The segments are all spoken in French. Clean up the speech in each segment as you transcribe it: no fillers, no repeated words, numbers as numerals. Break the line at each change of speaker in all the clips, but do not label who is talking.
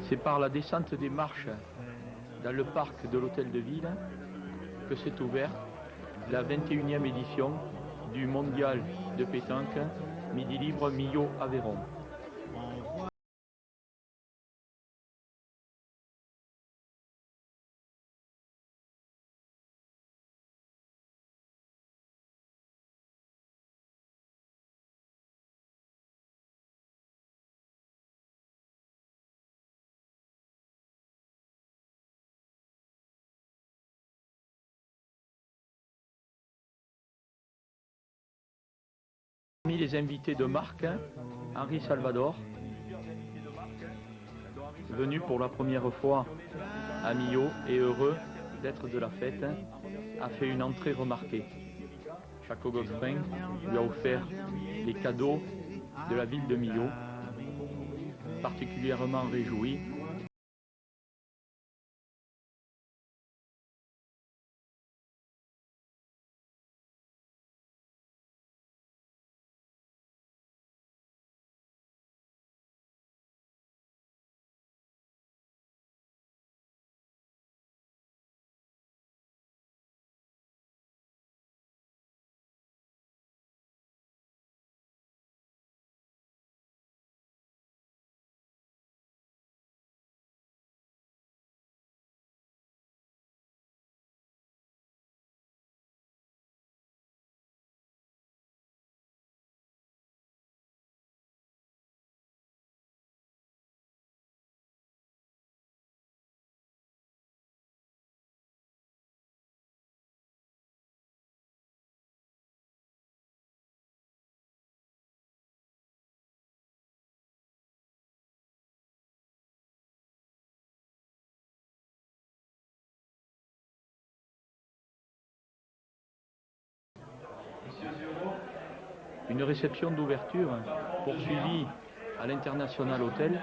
C'est par la descente des marches dans le parc de l'Hôtel de Ville que s'est ouverte la 21e édition du mondial de pétanque Midi Libre Millau Aveyron. Parmi les invités de marque, Henri Salvador, venu pour la première fois à Millau et heureux d'être de la fête, a fait une entrée remarquée. Jaco Godefroy lui a offert les cadeaux de la ville de Millau, particulièrement réjoui. Une réception d'ouverture poursuivie à l'International Hotel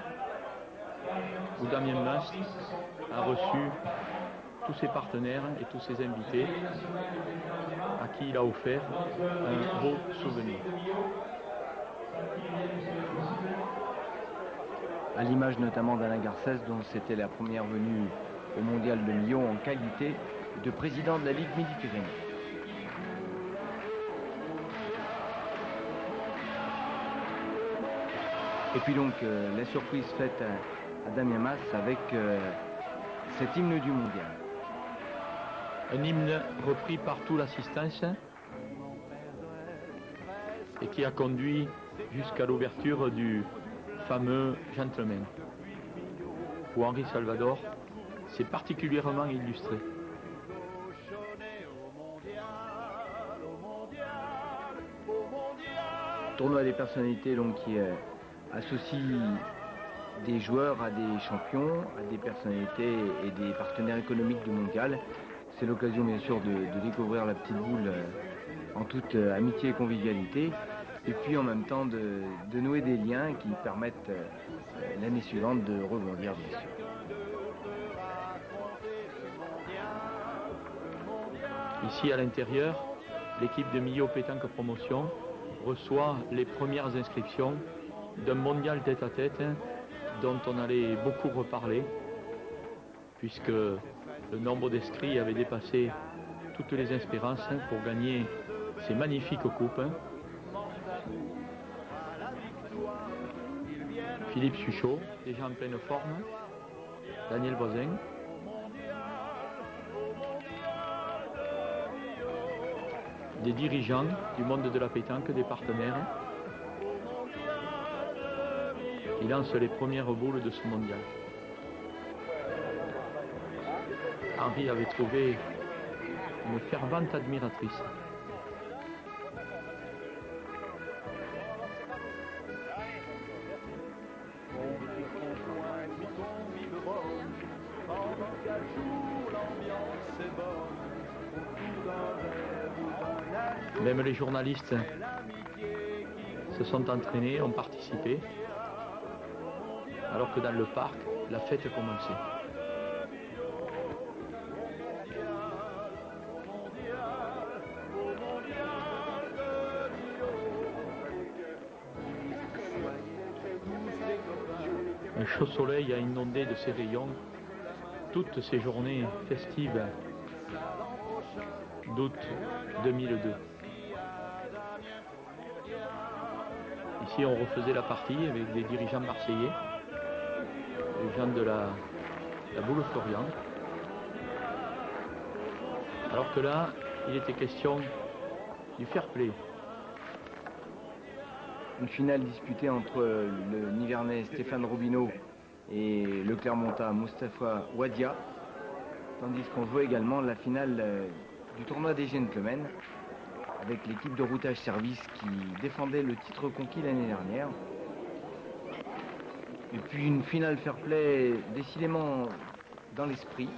où Damien Mas a reçu tous ses partenaires et tous ses invités à qui il a offert un beau souvenir.
À l'image notamment d'Alain Garcès, dont c'était la première venue au Mondial de Millau en qualité de président de la Ligue Midi-Pyrénées. Et puis donc la surprise faite à Damien Mas avec cet hymne du mondial.
Un hymne repris par toute l'assistance et qui a conduit jusqu'à l'ouverture du fameux Gentleman, où Henri Salvador s'est particulièrement illustré.
Tournoi des personnalités donc qui associe des joueurs à des champions, à des personnalités et des partenaires économiques du mondial. C'est l'occasion bien sûr de découvrir la petite boule en toute amitié et convivialité, et puis en même temps de nouer des liens qui permettent l'année suivante de rebondir bien sûr.
Ici à l'intérieur, l'équipe de Millau Pétanque Promotion reçoit les premières inscriptions d'un mondial tête-à-tête dont on allait beaucoup reparler, puisque le nombre d'inscrits avait dépassé toutes les espérances pour gagner ces magnifiques coupes. Philippe Suchot, déjà en pleine forme, Daniel Voisin, des dirigeants du monde de la pétanque, des partenaires. Il lance les premières boules de ce mondial. Henri avait trouvé une fervente admiratrice. Même les journalistes se sont entraînés, ont participé, alors que dans le parc, la fête commençait. Un chaud soleil a inondé de ses rayons toutes ces journées festives d'août 2002. Ici, on refaisait la partie avec des dirigeants marseillais, les gens de la Boule Florian. Alors que là, il était question du fair play.
Une finale disputée entre le Nivernais Stéphane Robineau et le Clermontois Mustapha Wadia, tandis qu'on jouait également la finale du tournoi des gentlemen avec l'équipe de routage service qui défendait le titre conquis l'année dernière. Et puis une finale fair play décidément dans l'esprit,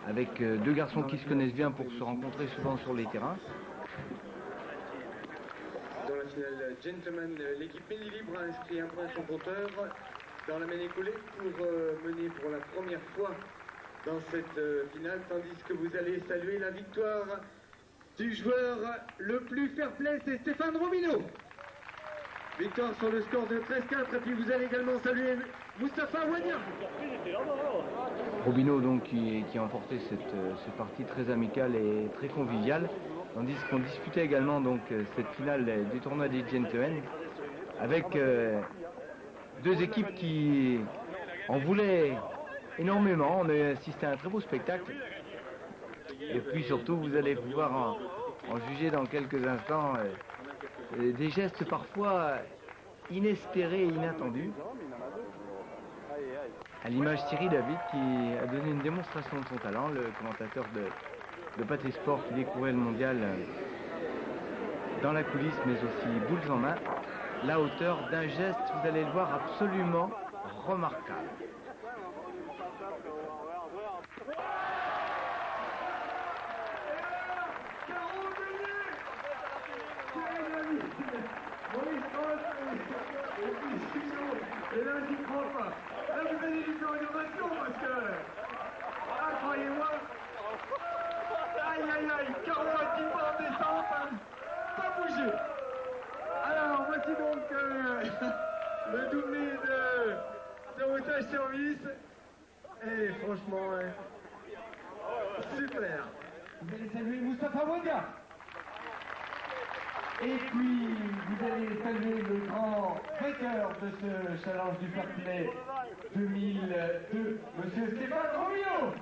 avec deux garçons qui se connaissent bien pour se rencontrer souvent sur les terrains.
Dans la finale gentleman, l'équipe Midi Libre a inscrit un point à son compteur dans la main écoulée pour mener pour la première fois dans cette finale, tandis que vous allez saluer la victoire du joueur le plus fair play, c'est Stéphane Robineau. Victoire sur le score de 13-4, et puis vous allez également saluer Mustapha Wadia.
Robineau donc qui a emporté cette partie très amicale et très conviviale, tandis qu'on disputait également donc cette finale du tournoi des gentlemen avec deux équipes qui en voulaient énormément. On a assisté à un très beau spectacle. Et puis surtout, vous allez pouvoir en juger dans quelques instants des gestes parfois inespérés et inattendus. À l'image Thierry David qui a donné une démonstration de son talent, le commentateur de Pathé Sport qui découvrait le mondial dans la coulisse mais aussi boules en main, la hauteur d'un geste, vous allez le voir, absolument remarquable.
Et là, j'y crois pas. Là, vous allez lui faire une ovation parce que... Ah, croyez-moi. Aïe, aïe, aïe. Caro a dit pas en descente. Hein. Pas bouger. Alors, voici donc le doublé de routage service. Et franchement, super. Vous allez saluer Mustapha Wadia. Et puis, vous allez saluer le grand vainqueur de ce challenge du fair play 2002, monsieur Stéphane Robineau.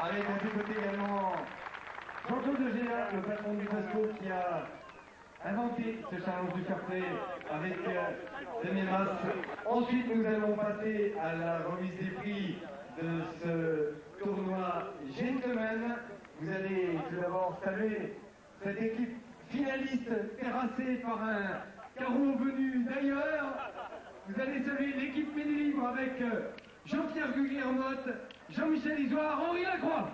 Avec à ses côtés également Jean-Claude de Géa, le patron du Pasco, qui a inventé ce challenge du fair play avec des masses. Ensuite, nous allons passer à la remise des prix de ce tournoi gentleman. Vous allez tout d'abord saluer cette équipe finaliste terrassée par un carreau venu d'ailleurs. Vous allez saluer l'équipe Midi Libre avec Jean-Pierre Guglielmotte, Jean-Michel Isoire, Henri Lacroix.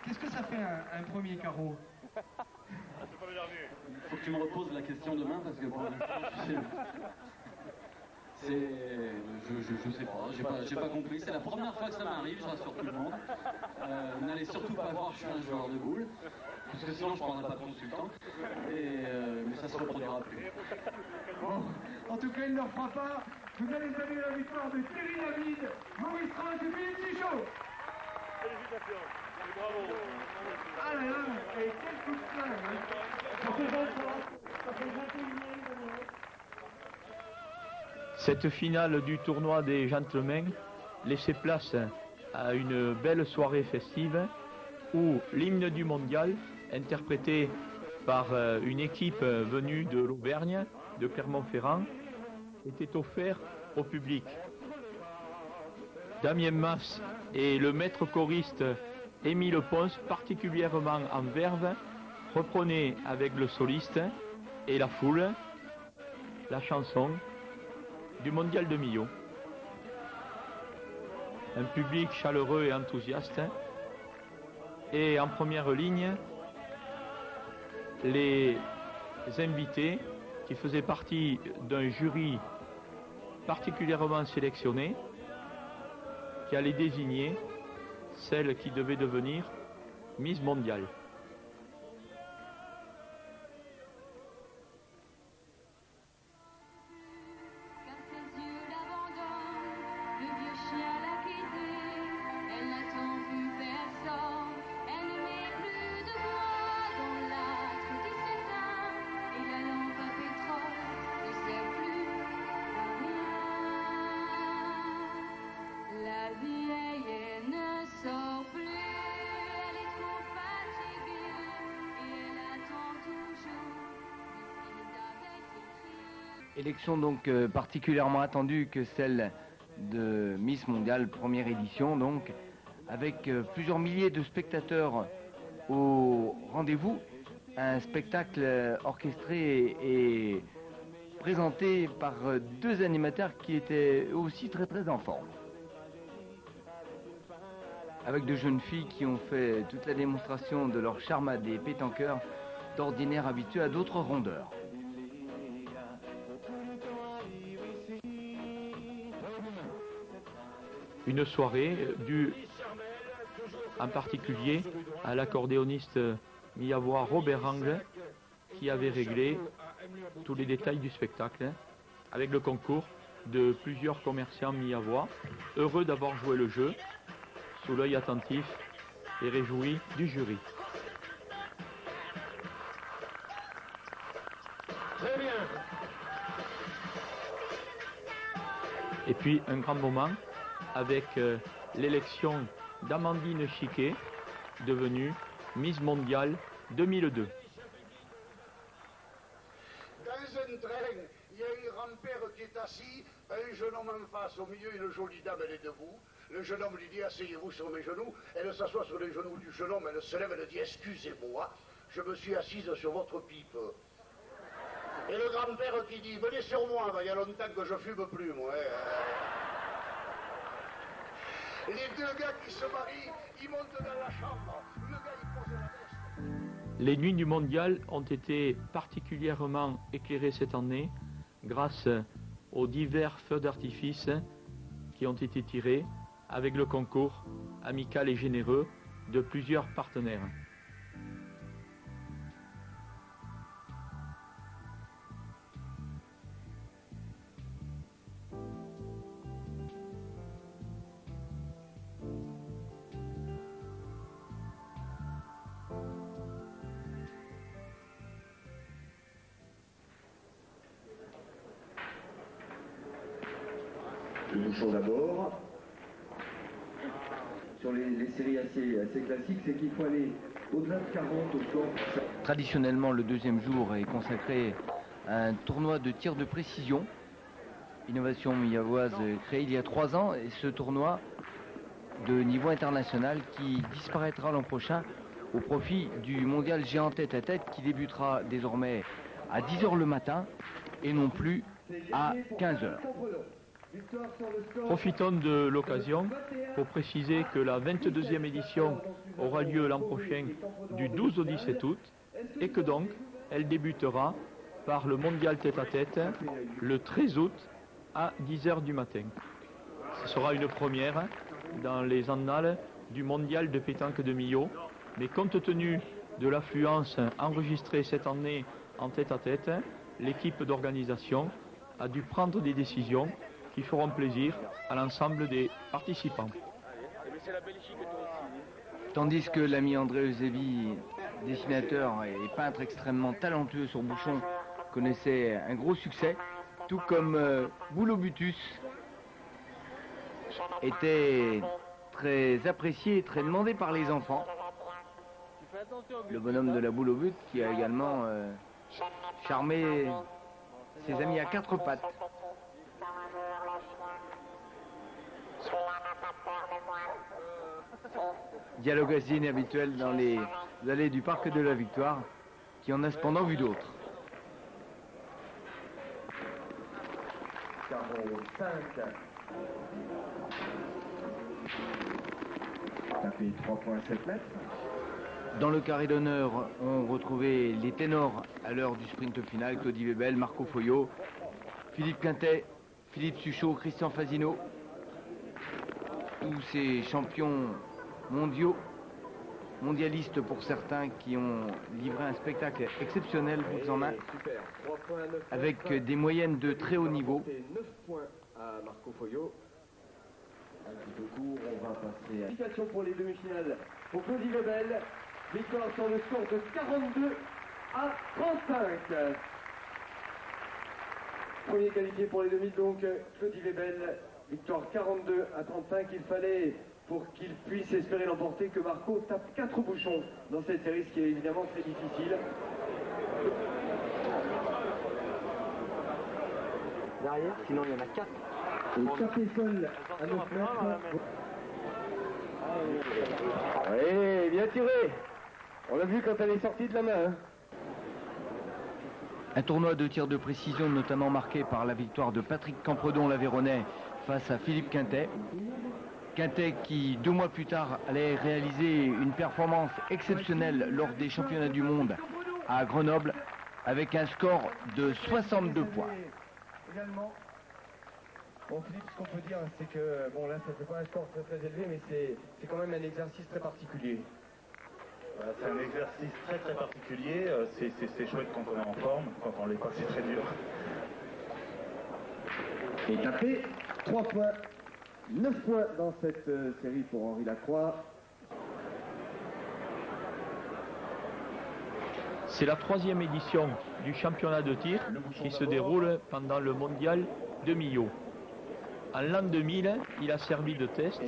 Qu'est-ce que ça fait un premier carreau?
Il faut que tu me reposes la question demain parce que pour l'instant, je sais pas, j'ai pas compris. C'est la première fois que ça m'arrive, je rassure tout le monde. N'allez surtout pas voir que je suis un joueur de boules, parce que sinon je prendrai pas de consultant. Mais ça se reproduira plus.
Bon, en tout cas, il ne leur fera pas. Vous allez saluer la victoire de Thierry David, Maurice Roche et Philippe Tichot.
Félicitations, bravo.
Ah là là, et quel coup de frein, hein. Ça fait 20 ans, ça fait 21 ans.
Cette finale du tournoi des gentlemen laissait place à une belle soirée festive où l'hymne du mondial, interprété par une équipe venue de l'Auvergne, de Clermont-Ferrand, était offert au public. Damien Mas et le maître choriste Émile Ponce, particulièrement en verve, reprenaient avec le soliste et la foule la chanson du mondial de Millau. Un public chaleureux et enthousiaste. Et en première ligne, les invités qui faisaient partie d'un jury particulièrement sélectionné qui allait désigner celle qui devait devenir Miss Mondiale.
Élection donc particulièrement attendue que celle de Miss Mondiale, première édition donc, avec plusieurs milliers de spectateurs au rendez-vous. Un spectacle orchestré et présenté par deux animateurs qui étaient aussi très en forme. Avec de jeunes filles qui ont fait toute la démonstration de leur charme à des pétanqueurs d'ordinaire habitués à d'autres rondeurs.
Une soirée due en particulier à l'accordéoniste miyavois Robert Angle qui avait réglé tous les détails du spectacle avec le concours de plusieurs commerçants miyavois, heureux d'avoir joué le jeu sous l'œil attentif et réjoui du jury.
Très bien.
Et puis un grand moment avec l'élection d'Amandine Chiquet, devenue Miss Mondiale 2002.
Dans un train, il y a un grand-père qui est assis, un jeune homme en face, au milieu, une jolie dame, elle est debout. Le jeune homme lui dit, asseyez-vous sur mes genoux. Elle s'assoit sur les genoux du jeune homme, elle se lève, elle dit, excusez-moi, je me suis assise sur votre pipe. Et le grand-père qui dit, venez sur moi, il y a longtemps que je fume plus, moi. Les deux gars qui se marient, ils montent dans la chambre. Le gars, il pose la veste.
Les nuits du mondial ont été particulièrement éclairées cette année grâce aux divers feux d'artifice qui ont été tirés avec le concours amical et généreux de plusieurs partenaires.
Le bouchon d'abord. Sur les séries assez classiques, c'est qu'il faut aller au-delà de 40 au score.
Traditionnellement, le deuxième jour est consacré à un tournoi de tir de précision. Innovation miyavoise créée il y a 3 ans, et ce tournoi de niveau international qui disparaîtra l'an prochain au profit du mondial géant tête-à-tête qui débutera désormais à 10h le matin et non plus à 15h.
Profitons de l'occasion pour préciser que la 22e édition aura lieu l'an prochain du 12 au 17 août et que donc elle débutera par le mondial tête-à-tête le 13 août à 10h du matin. Ce sera une première dans les annales du mondial de pétanque de Millau, mais compte tenu de l'affluence enregistrée cette année en tête-à-tête, l'équipe d'organisation a dû prendre des décisions qui feront plaisir à l'ensemble des participants.
Tandis que l'ami André Eusebi, dessinateur et peintre extrêmement talentueux sur bouchon, connaissait un gros succès, tout comme Boulobutus était très apprécié et très demandé par les enfants. Le bonhomme de la boule au but qui a également charmé ses amis à 4 pattes. Dialogue assez inhabituel dans les allées du parc de la Victoire, qui en a cependant vu d'autres.
Tapé 3,7 mètres.
Dans le carré d'honneur, on retrouvait les ténors à l'heure du sprint final, Claudie Webel, Marco Foyot, Philippe Quintet, Philippe Suchot, Christian Fasino. Tous ces champions mondiaux, mondialistes pour certains, qui ont livré un spectacle exceptionnel, bouts en main, avec des moyennes de très haut niveau.
9 points à Marco Foyot. Un petit peu court, on va passer à... Qualification pour les demi-finales pour Claudie Webel. Victoire sur le score de 42 à 35. Premier qualifié pour les demi, donc Claudie Webel. Victoire 42 à 35. Il fallait, pour qu'il puisse espérer l'emporter, que Marco tape 4 bouchons dans cette série, ce qui est évidemment très difficile. derrière, sinon il y en a 4.
Et tapé seul à 9 mètres.
Oui, bien tiré. On l'a vu quand elle est sortie de la main. Hein.
Un tournoi de tir de précision notamment marqué par la victoire de Patrick Campredon, l'Aveyronais, face à Philippe Quintet. Quintet qui, 2 mois plus tard, allait réaliser une performance exceptionnelle lors des championnats du monde à Grenoble avec un score de 62 points.
Également, bon Philippe, ce qu'on peut dire, c'est que, bon là, ça fait pas un score très très élevé, mais c'est quand même un exercice très particulier.
Voilà, c'est un exercice très très particulier. C'est chouette quand on est en forme, quand on l'est pas, c'est très dur.
Et tapé 3 points. 9 points dans cette série pour Henri Lacroix.
C'est la 3e édition du championnat de tir qui se déroule pendant le mondial de Millau. En l'an 2000, il a servi de test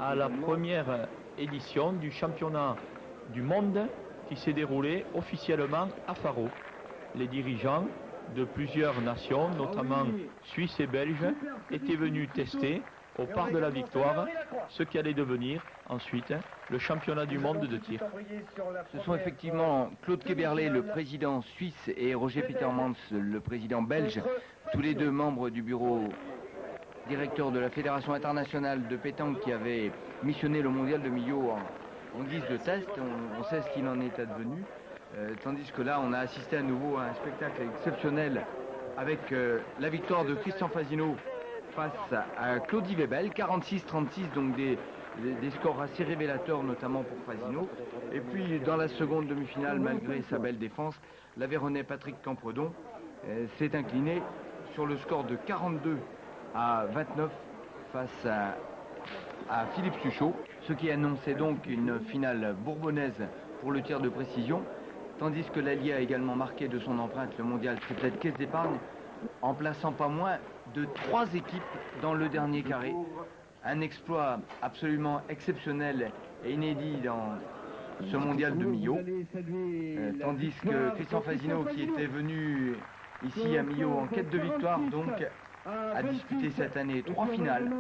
à la première édition du championnat du monde qui s'est déroulé officiellement à Faro. Les dirigeants de plusieurs nations, notamment suisses et belges, étaient venus tester au Parc de la Victoire ce qui allait devenir ensuite le championnat du monde de tir.
Ce sont effectivement Claude Kéberlet, le président suisse, et Roger Petermans, le président belge, tous les deux membres du bureau directeur de la Fédération internationale de pétanque qui avait missionné le mondial de Millau en guise de test. On sait ce qu'il en est advenu. Tandis que là, on a assisté à nouveau à un spectacle exceptionnel avec la victoire de Christian Fasino face à Claudie Webel, 46-36, donc des scores assez révélateurs, notamment pour Fasino. Et puis, dans la seconde demi-finale, malgré sa belle défense, l'Aveyronais Patrick Campredon s'est incliné sur le score de 42 à 29 face à Philippe Suchot, ce qui annonçait donc une finale bourbonnaise pour le tir de précision, tandis que l'Allier a également marqué de son empreinte le mondial triplette caisse d'épargne en plaçant pas moins de 3 équipes dans le dernier carré. Un exploit absolument exceptionnel et inédit dans ce mondial de Millau, tandis que Christian Fasino, qui était venu ici à Millau en quête de victoire, donc a disputé cette année 3 finales,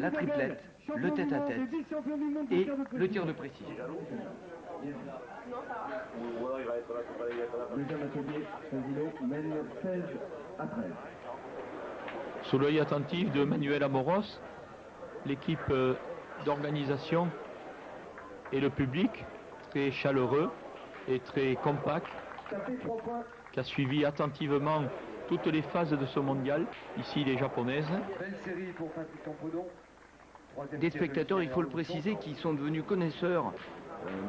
la triplette, le tête-à-tête et le tir de précision.
Sous l'œil attentif de Manuel Amoros, l'équipe d'organisation et le public, très chaleureux et très compact, qui a suivi attentivement toutes les phases de ce mondial, ici les japonaises.
Des spectateurs, il faut le préciser, qui sont devenus connaisseurs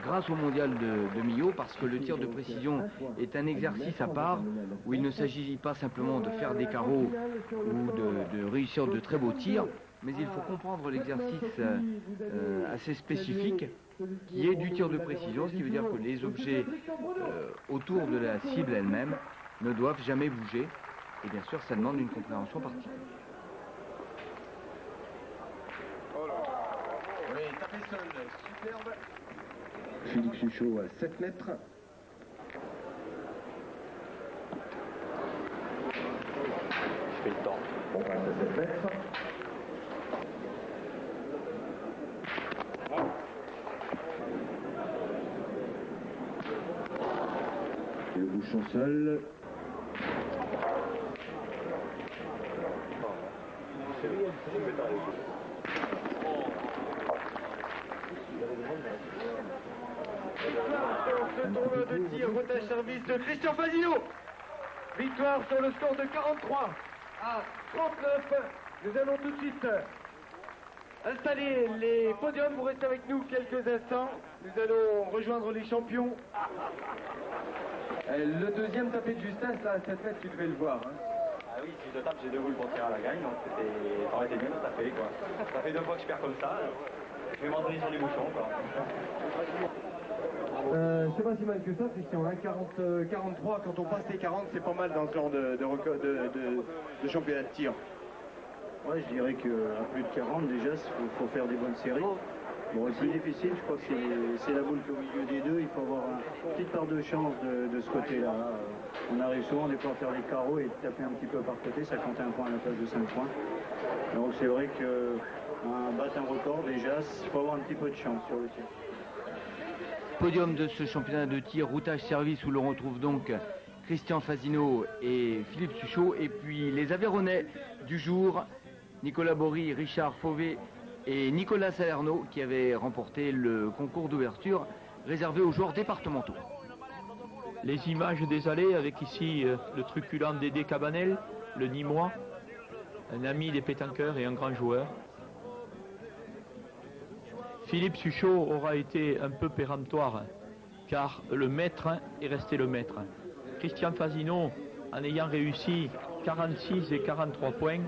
grâce au mondial de Millau, parce que le tir de précision est un exercice à part où il ne s'agit pas simplement de faire des carreaux ou de réussir de très beaux tirs, mais il faut comprendre l'exercice assez spécifique qui est du tir de précision, ce qui veut dire que les objets autour de la cible elle-même ne doivent jamais bouger, et bien sûr ça demande une compréhension particulière.
Oui, tapé seul, superbe.
Philippe Suchot à 7 mètres.
Je fais le temps.
On passe à 7 mètres. Le bouchon seul.
Ce tournoi de tir rotage service de Christian Fasino. Victoire sur le score de 43 à 39. Nous allons tout de suite installer les podiums. Vous restez avec nous quelques instants. Nous allons rejoindre les champions. Le deuxième tapé de Justin, là, à 7 mètres, tu devais le voir. Hein.
Ah oui, si je tape, j'ai 2 boules pour tirer à la gagne, donc ça aurait été bien de taper, quoi. Ça fait 2 fois que je perds comme ça, je vais m'entraîner sur les bouchons, quoi.
C'est pas si mal que ça, Christian, hein, 43, quand on passe les 40, c'est pas mal dans ce genre de championnat de tir.
Ouais, je dirais qu'à plus de 40, déjà, il faut faire des bonnes séries. Bon, le plus difficile, je crois que c'est la boule qui est au milieu des deux. Il faut avoir une petite part de chance de ce côté-là. On arrive souvent des fois à faire les carreaux et taper un petit peu par côté, ça compte un point à la place de 5 points. Donc c'est vrai que battre un record déjà, il faut avoir un petit peu de chance sur le tir.
Podium de ce championnat de tir routage-service où l'on retrouve donc Christian Fasino et Philippe Suchot, et puis les Aveyronnais du jour, Nicolas Bory, Richard Fauvet et Nicolas Salerno, qui avaient remporté le concours d'ouverture réservé aux joueurs départementaux.
Les images des allées avec ici le truculent Dédé Cabanel, le Nîmois, un ami des pétanqueurs et un grand joueur. Philippe Suchot aura été un peu péremptoire, car le maître est resté le maître. Christian Fasino, en ayant réussi 46 et 43 points,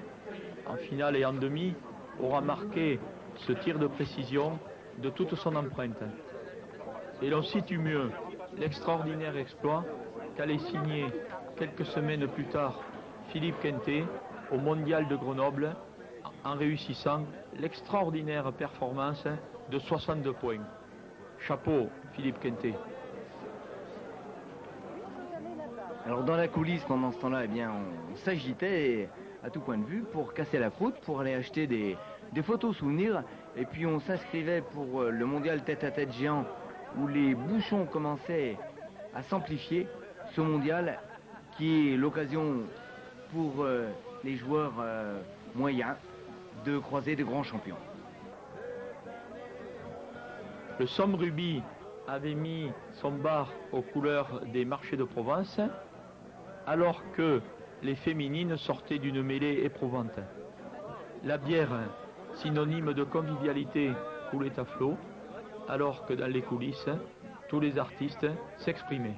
en finale et en demi, aura marqué ce tir de précision de toute son empreinte. Et l'on situe mieux l'extraordinaire exploit qu'allait signer quelques semaines plus tard Philippe Quintet au Mondial de Grenoble en réussissant l'extraordinaire performance de 62 points. Chapeau Philippe Quintet.
Alors dans la coulisse, pendant ce temps-là, eh bien, on s'agitait à tout point de vue pour casser la croûte, pour aller acheter des photos souvenirs, et puis on s'inscrivait pour le mondial tête-à-tête géant où les bouchons commençaient à s'amplifier, ce mondial qui est l'occasion pour les joueurs moyens de croiser de grands champions.
Le Somme Rugby avait mis son bar aux couleurs des marchés de Provence, alors que les féminines sortaient d'une mêlée éprouvante. La bière, synonyme de convivialité, coulait à flot, alors que dans les coulisses, tous les artistes s'exprimaient.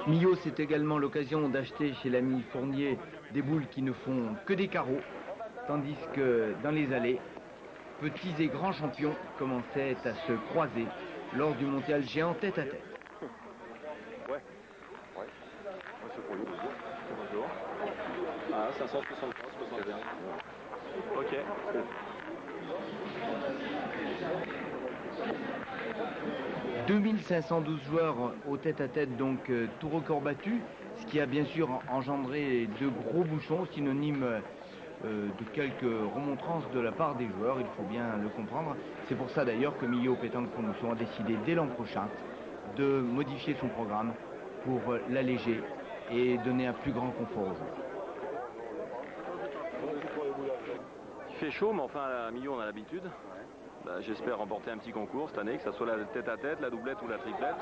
Millau, c'est également l'occasion d'acheter chez l'ami Fournier des boules qui ne font que des carreaux, tandis que dans les allées, petits et grands champions commençaient à se croiser lors du mondial géant tête-à-tête.
Ouais. C'est pour lui. Bonjour. Ah, 563, 61. Ok.
2512 joueurs au tête-à-tête, donc tout record battu, ce qui a bien sûr engendré de gros bouchons, synonyme de quelques remontrances de la part des joueurs, il faut bien le comprendre. C'est pour ça d'ailleurs que Millau Pétanque Promotion a décidé dès l'an prochain de modifier son programme pour l'alléger et donner un plus grand confort aux joueurs.
Il fait chaud, mais enfin à Millau on a l'habitude. Bah, j'espère remporter un petit concours cette année, que ce soit la tête-à-tête, la doublette ou la triplette.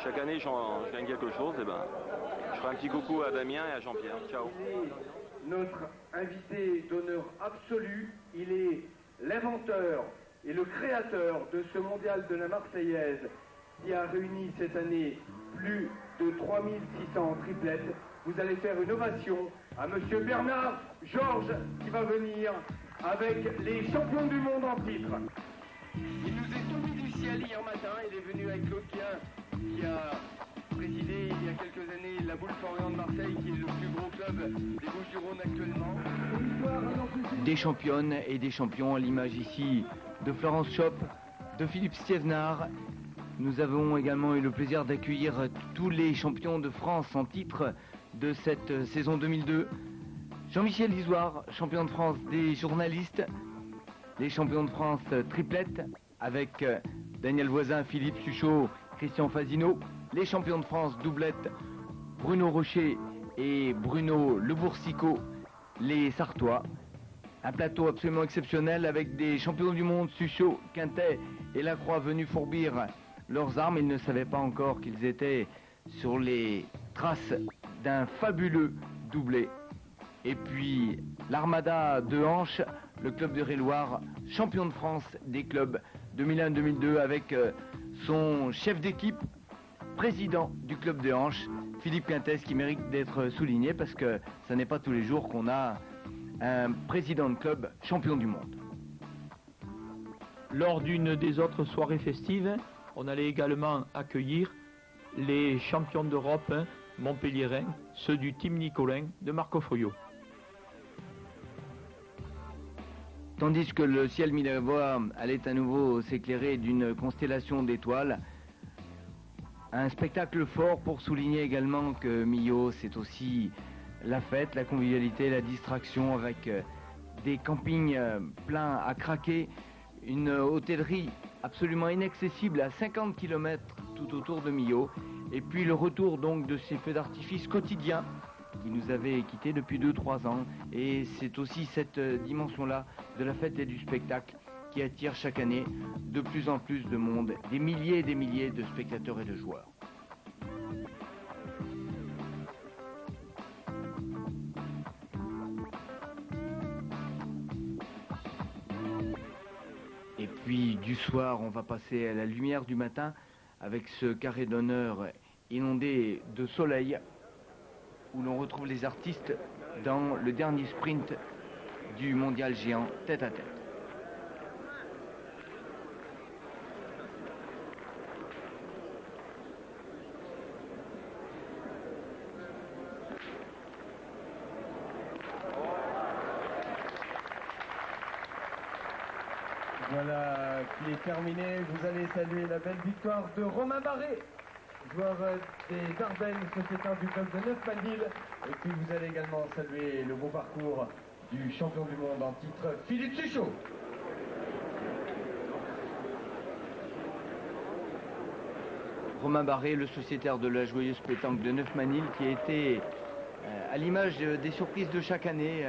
Chaque année, je gagne quelque chose. Et ben, je ferai un petit coucou à Damien et à Jean-Pierre. Ciao.
Notre invité d'honneur absolu, il est l'inventeur et le créateur de ce mondial de la Marseillaise qui a réuni cette année plus de 3600 triplettes. Vous allez faire une ovation à monsieur Bernard Georges qui va venir avec les champions du monde en titre. Il nous est tombé du ciel hier matin, il est venu avec Claude Quien, qui a présidé il y a quelques années la Boule Florian de Marseille, qui est le plus gros club des Bouches-du-Rhône actuellement.
Des championnes et des champions, à l'image ici de Florence Chope, de Philippe Stévenard. Nous avons également eu le plaisir d'accueillir tous les champions de France en titre de cette saison 2002. Jean-Michel Lizoire, champion de France des journalistes. Les champions de France triplette avec Daniel Voisin, Philippe Suchot, Christian Fasino. Les champions de France doublette, Bruno Rocher et Bruno Leboursicot, les Sartois. Un plateau absolument exceptionnel avec des champions du monde, Suchot, Quintet et Lacroix venus fourbir leurs armes. Ils ne savaient pas encore qu'ils étaient sur les traces d'un fabuleux doublé. Et puis l'Armada de Hanche, le club de Réloir, champion de France des clubs 2001-2002 avec son chef d'équipe, président du club de hanche, Philippe Quintet, qui mérite d'être souligné parce que ce n'est pas tous les jours qu'on a un président de club champion du monde.
Lors d'une des autres soirées festives, on allait également accueillir les champions d'Europe montpelliérains, ceux du Team Nicolin de Marco Foglio.
Tandis que le ciel minervois allait à nouveau s'éclairer d'une constellation d'étoiles, un spectacle fort pour souligner également que Millau, c'est aussi la fête, la convivialité, la distraction avec des campings pleins à craquer, une hôtellerie absolument inaccessible à 50 km tout autour de Millau, et puis le retour donc de ces feux d'artifice quotidiens qui nous avaient quittés depuis 2-3 ans. Et c'est aussi cette dimension-là de la fête et du spectacle qui attire chaque année de plus en plus de monde, des milliers et des milliers de spectateurs et de joueurs. Et puis du soir, on va passer à la lumière du matin avec ce carré d'honneur inondé de soleil où l'on retrouve les artistes dans le dernier sprint du mondial géant tête à tête.
Voilà qui est terminé. Vous allez saluer la belle victoire de Romain Barré, joueur des Ardennes, sociétaire du club de Neufmanville. Et puis vous allez également saluer le beau parcours du champion du monde en titre, Philippe Suchot.
Romain Barré, le sociétaire de la joyeuse pétanque de Neufmanville, qui a été à l'image des surprises de chaque année.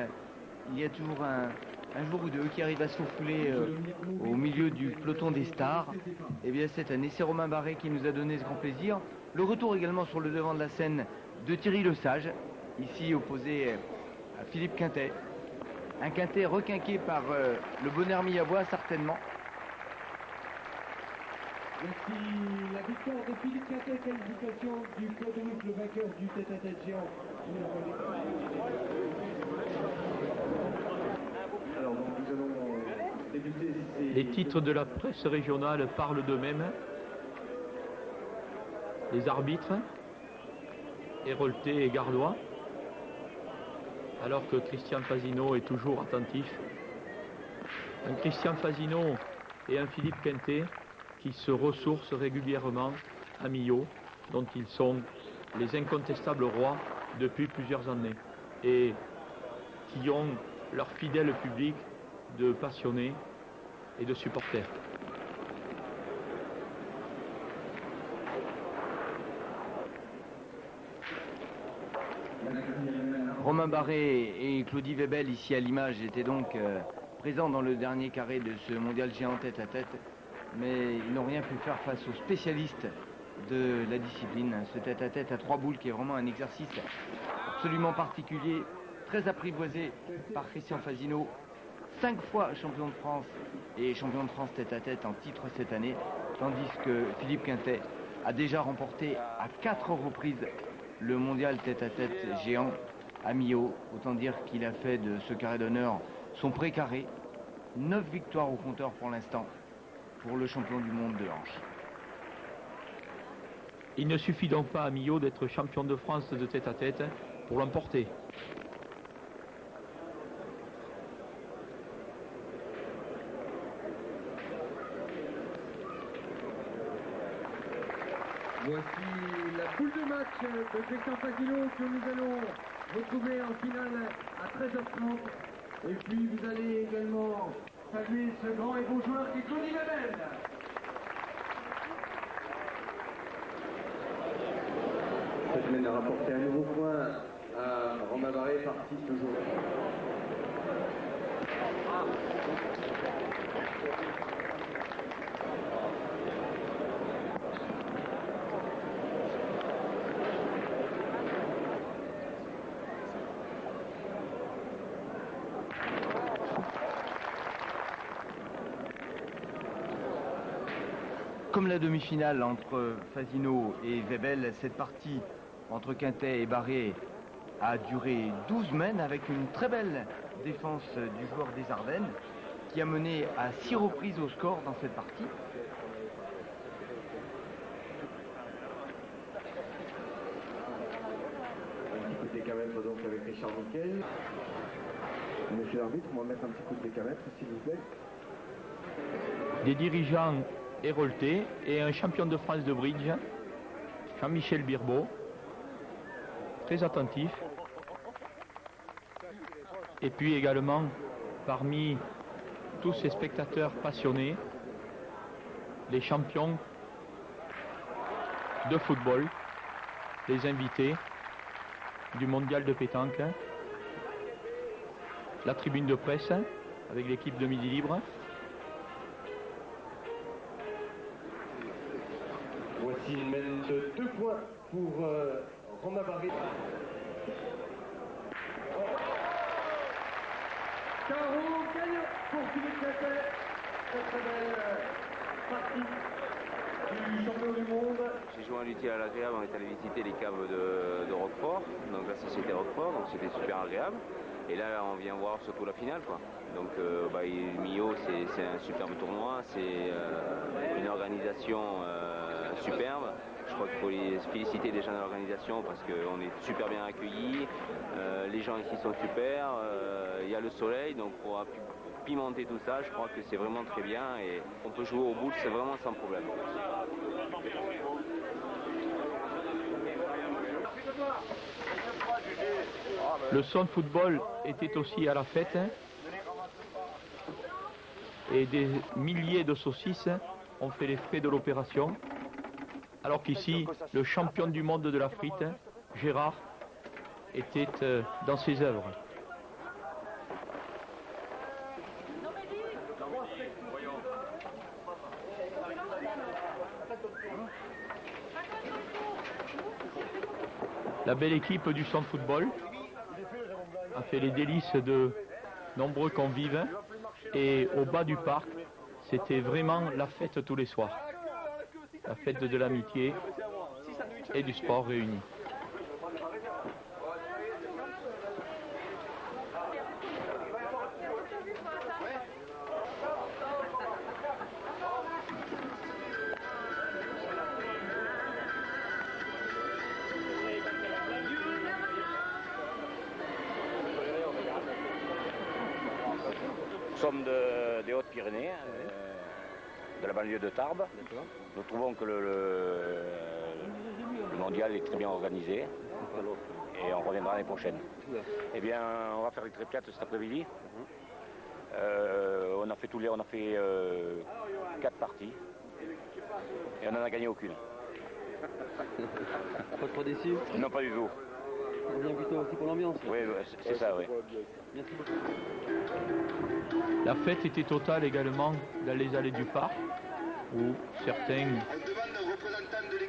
Il y a toujours un jour ou deux qui arrive à se faufiler au milieu du peloton des stars. Et bien cette année, c'est Romain Barré qui nous a donné ce grand plaisir. Le retour également sur le devant de la scène de Thierry Lesage, ici opposé à Philippe Quintet. Un Quintet requinqué par le bonheur millabois certainement.
Voici la victoire de Philippe Quintet, qualification du club de Nice, le vainqueur du tête-à-tête géant. Alors, donc, nous allons débuter
Les titres de la presse régionale parlent d'eux-mêmes. Les arbitres, Hérolté et Gardois, alors que Christian Fasino est toujours attentif. Un Christian Fasino et un Philippe Quintet qui se ressourcent régulièrement à Millau, dont ils sont les incontestables rois depuis plusieurs années, et qui ont leur fidèle public de passionnés et de supporters.
Romain Barré et Claudie Webel, ici à l'image, étaient donc présents dans le dernier carré de ce mondial géant tête à tête, mais ils n'ont rien pu faire face aux spécialistes de la discipline. Ce tête à tête à 3 boules qui est vraiment un exercice absolument particulier, très apprivoisé par Christian Fasino, 5 fois champion de France et champion de France tête à tête en titre cette année, tandis que Philippe Quintet a déjà remporté à 4 reprises le mondial tête à tête géant à Millau. Autant dire qu'il a fait de ce carré d'honneur son précarré. 9 victoires au compteur pour l'instant pour le champion du monde de hanche.
Il ne suffit donc pas à Millau d'être champion de France de tête à tête pour l'emporter.
Voici la poule de match de Christian Fasino que nous allons retrouver en finale à 13h30. Et puis vous allez également saluer ce grand et beau joueur qui est Claudie Webel.
Cette semaine a rapporté un nouveau point à Romain Barré, parti toujours.
comme la demi-finale entre Fasino et Webel, cette partie entre Quintet et Barré a duré 12 mènes avec une très belle défense du joueur des Ardennes qui a mené à 6 reprises au score dans cette partie.
Un petit coup de décamètre donc avec Richard Miquel. Monsieur l'arbitre, on va mettre un petit coup de décamètre s'il vous plaît.
Des dirigeants héroltés et un champion de France de bridge, Jean-Michel Birbeau, très attentif. Et puis également, parmi tous ces spectateurs passionnés, les champions de football, les invités du mondial de pétanque, la tribune de presse avec l'équipe de Midi Libre.
Voici une mène de 2 points pour Romain Barré. Carreau gagnant pour Philippe Quintet. Très belle partie du champion du monde.
J'ai joué un luthier à l'agréable, on est allé visiter les caves de Roquefort, donc la société Roquefort, donc c'était super agréable. Et là, on vient voir surtout la finale, quoi. Donc, Millau, c'est un superbe tournoi, c'est une organisation superbe. Je crois qu'il faut les féliciter déjà de l'organisation parce qu'on est super bien accueillis. Les gens ici sont super. Il y a le soleil, donc pour pimenter tout ça, je crois que c'est vraiment très bien et on peut jouer au boule, c'est vraiment sans problème.
Le son de football était aussi à la fête et des milliers de saucisses ont fait les frais de l'opération. Alors qu'ici, le champion du monde de la frite, Gérard, était dans ses œuvres. La belle équipe du centre football a fait les délices de nombreux convives et au bas du parc, c'était vraiment la fête tous les soirs. La fête de l'amitié et du sport réunis.
Nous sommes des Hautes-Pyrénées, de la banlieue de Tarbes. Nous trouvons que le mondial est très bien organisé et on reviendra l'année prochaine. Eh bien, on va faire les triplettes cet après-midi. On a fait 4 parties et on n'en a gagné aucune.
Pas trop déçu?
Non, pas du tout.
On vient plutôt aussi pour l'ambiance.
Oui, c'est ça, oui.
Merci beaucoup.
La fête était totale également dans les allées du parc, où certains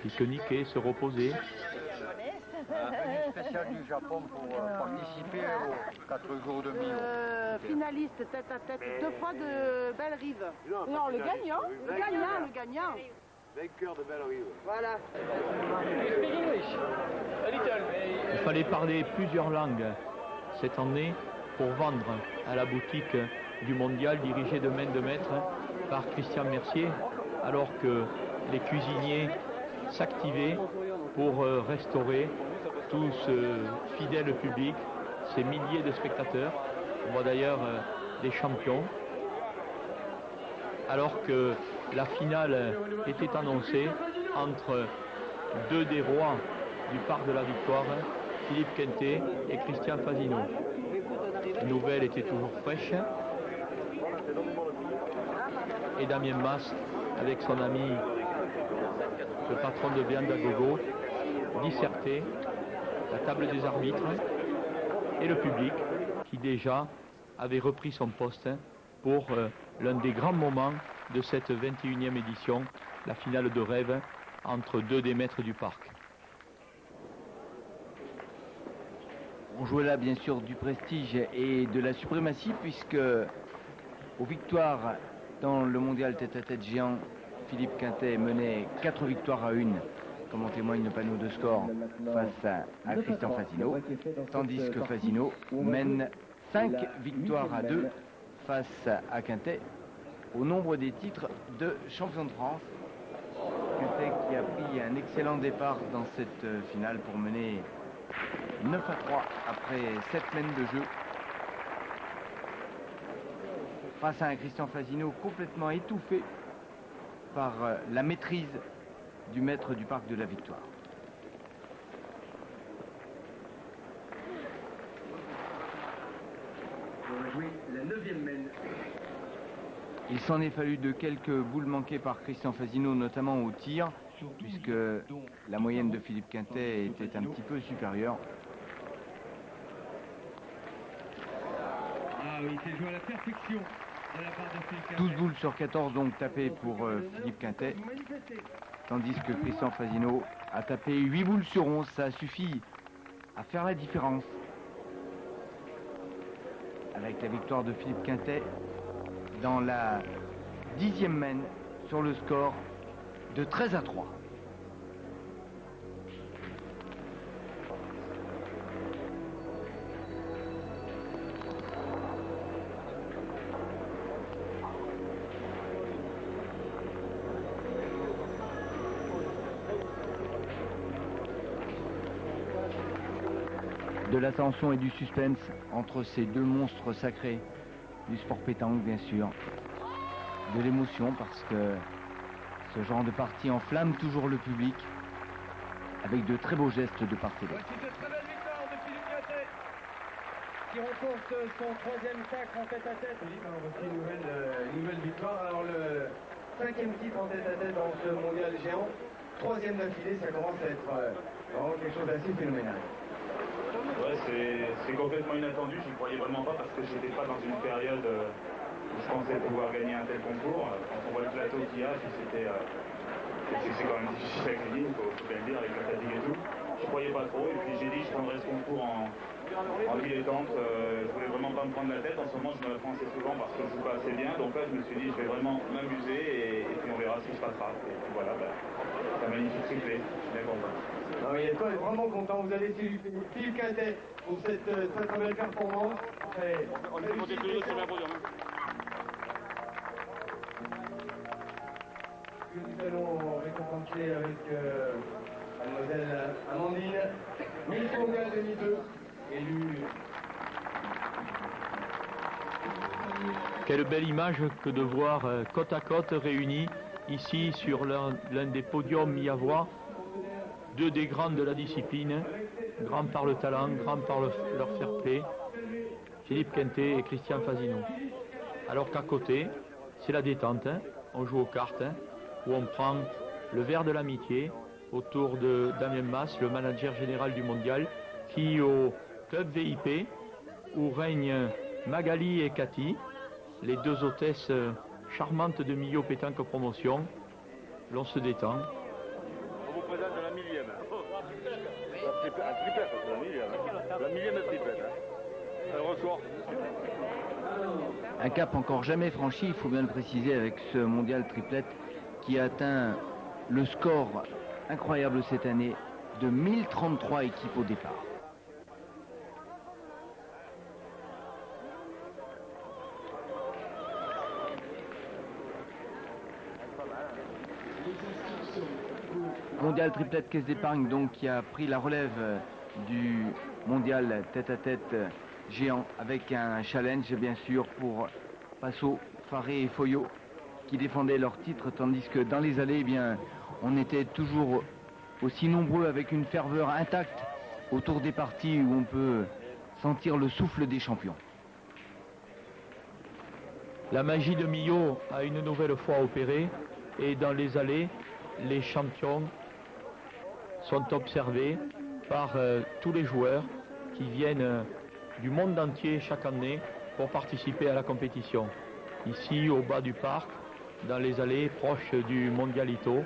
pique-niquaient, se reposaient.
Un spécial du Japon pour participer aux 4 jours de Millau.
Finaliste tête à tête, 2 fois de Belle-Rive. Non, le gagnant.
Vainqueur de Belle-Rive.
Voilà.
Il fallait parler plusieurs langues cette année pour vendre à la boutique du mondial dirigée de main de maître par Christian Mercier, alors que les cuisiniers s'activaient pour restaurer tout ce fidèle public, ces milliers de spectateurs. On voit d'ailleurs des champions, alors que la finale était annoncée entre 2 des rois du Parc de la Victoire, Philippe Quintet et Christian Fasino. La nouvelle était toujours fraîche et Damien Mas, avec son ami le patron de viande à gogo, dissertait la table des arbitres et le public qui déjà avait repris son poste pour l'un des grands moments de cette 21e édition, la finale de rêve entre 2 des maîtres du parc.
On jouait là bien sûr du prestige et de la suprématie puisque aux victoires dans le mondial tête-à-tête géant, Philippe Quintet menait 4 victoires à 1, comme en témoigne le panneau de score face à Christian Fasino, tandis que Fasino mène 5 victoires à 2 face à Quintet au nombre des titres de champion de France. Quintet qui a pris un excellent départ dans cette finale pour mener 9 à 3 après 7 semaines de jeu. Face à un Christian Fasino complètement étouffé par la maîtrise du maître du Parc de la Victoire.
On va jouer la 9e mène.
Il s'en est fallu de quelques boules manquées par Christian Fasino, notamment au tir, puisque la moyenne de Philippe Quintet était un petit peu supérieure.
Ah oui, c'est joué à la perfection de la part de Philippe Quintet.
12 boules sur 14 donc tapées pour Philippe Quintet, tandis que Christian Fasino a tapé 8 boules sur 11. Ça suffit à faire la différence. Avec la victoire de Philippe Quintet dans la 10e mène sur le score de 13 à 3. De la tension et du suspense entre ces deux monstres sacrés du sport pétanque, bien sûr. De l'émotion parce que ce genre de partie enflamme toujours le public avec de très beaux gestes de part et d'autre.
Voici de très belle victoire de Philippe Quintet qui remporte son 3e sacre en tête-à-tête. Oui, voici une nouvelle victoire. Alors le 5e titre en tête-à-tête dans ce mondial géant. 3e d'affilée, ça commence à être vraiment quelque chose d'assez phénoménal.
Ouais, c'est complètement inattendu, j'y croyais vraiment pas parce que j'étais pas dans une période où je pensais pouvoir gagner un tel concours. Quand on voit le plateau qu'il y a, c'est quand même difficile avec les lignes, faut bien le dire, avec la fatigue et tout. Je croyais pas trop et puis j'ai dit je prendrais ce concours en dilettante. Je voulais vraiment pas me prendre la tête. En ce moment je me la prends assez souvent parce que je joue pas assez bien. Donc là je me suis dit je vais vraiment m'amuser et puis on verra ce qui se passera. Et puis voilà, c'est un magnifique triplé, je suis bien content.
Ah oui, toi est vraiment content. Vous allez Philippe Quintet pour cette très très belle performance. On est monté tous les deux sur la podium. Nous allons récompenser avec mademoiselle Amandine, Miss Mondiale 2002, élue.
Quelle belle image que de voir côte à côte réunis ici sur l'un des podiums mis à voir. Deux des grands de la discipline, grands par le talent, grands par leur fair play, Philippe Quintet et Christian Fasino. Alors qu'à côté, c'est la détente, hein. On joue aux cartes, hein, où on prend le verre de l'amitié autour de Damien Mas, le manager général du mondial, qui au club VIP, où règnent Magali et Cathy, les deux hôtesses charmantes de Millau Pétanque Promotion, l'on se détend.
On vous présente la 1000e. Un triplette, la 1000e. La 1000e triplette. Un record.
Un cap encore jamais franchi, il faut bien le préciser, avec ce mondial triplette qui a atteint le score incroyable cette année de 1033 équipes au départ. Mondial triplette caisse d'épargne donc qui a pris la relève du mondial tête-à-tête géant avec un challenge bien sûr pour Passot, Faré et Foyot qui défendaient leur titre, tandis que dans les allées, eh bien, on était toujours aussi nombreux avec une ferveur intacte autour des parties où on peut sentir le souffle des champions.
La magie de Millau a une nouvelle fois opéré et dans les allées, les champions sont observés par tous les joueurs qui viennent du monde entier chaque année pour participer à la compétition. Ici, au bas du parc, dans les allées proches du Mondialito,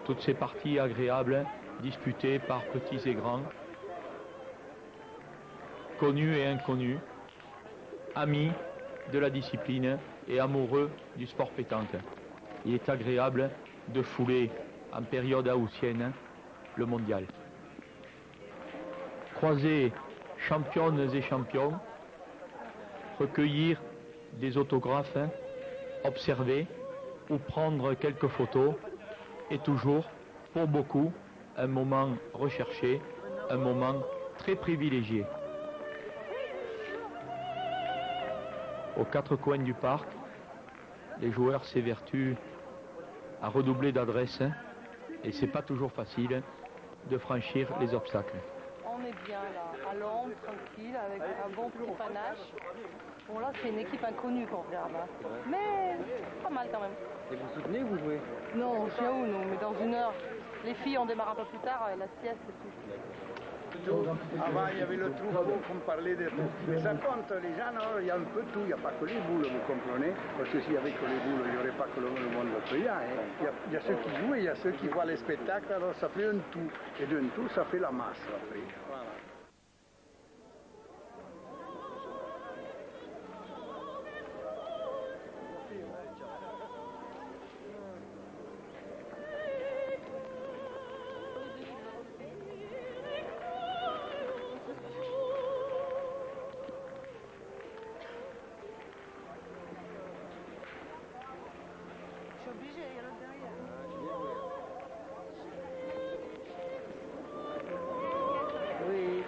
toutes ces parties agréables disputées par petits et grands, connus et inconnus, amis de la discipline et amoureux du sport pétanque. Il est agréable de fouler en période haussienne le mondial. Croiser championnes et champions, recueillir des autographes, observer ou prendre quelques photos est toujours, pour beaucoup, un moment recherché, un moment très privilégié. Aux quatre coins du parc, les joueurs s'évertuent à redoubler d'adresse et c'est pas toujours facile de franchir les obstacles.
On est bien là, à l'ombre, tranquille, avec un bon petit panache. Bon là c'est une équipe inconnue qu'on regarde, hein. Mais pas mal quand même.
Et vous soutenez ou vous jouez?
Non, je suis à où nous, mais dans une heure. Les filles on démarre un peu plus tard, la sieste et tout.
Avant, il y avait le troupeau qu'on parlait de tout. Mais ça compte, les gens, non, il y a un peu tout, il n'y a pas que les boules, vous comprenez? Parce que s'il y avait que les boules, il n'y aurait pas que le monde payant. Hein. Il y a ceux qui jouent et il y a ceux qui voient les spectacles, alors ça fait un tout. Et d'un tout, ça fait la masse après. Voilà.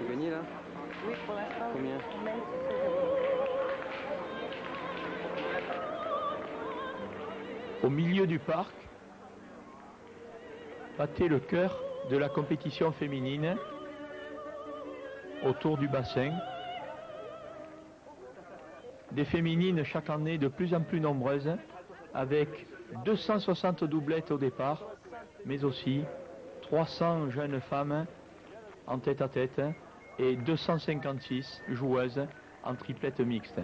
Vous gagnez là?
Oui, pour l'instant.
Combien?
Au milieu du parc, battait le cœur de la compétition féminine autour du bassin. Des féminines chaque année de plus en plus nombreuses, avec 260 doublettes au départ, mais aussi 300 jeunes femmes en tête-à-tête et 256 joueuses en triplette mixte.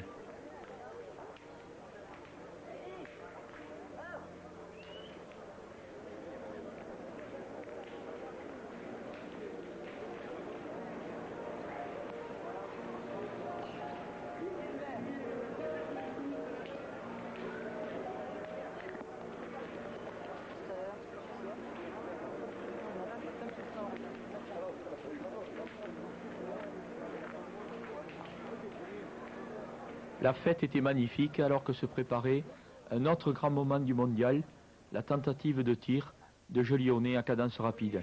La fête était magnifique alors que se préparait un autre grand moment du mondial, la tentative de tir de Jolionnet à cadence rapide,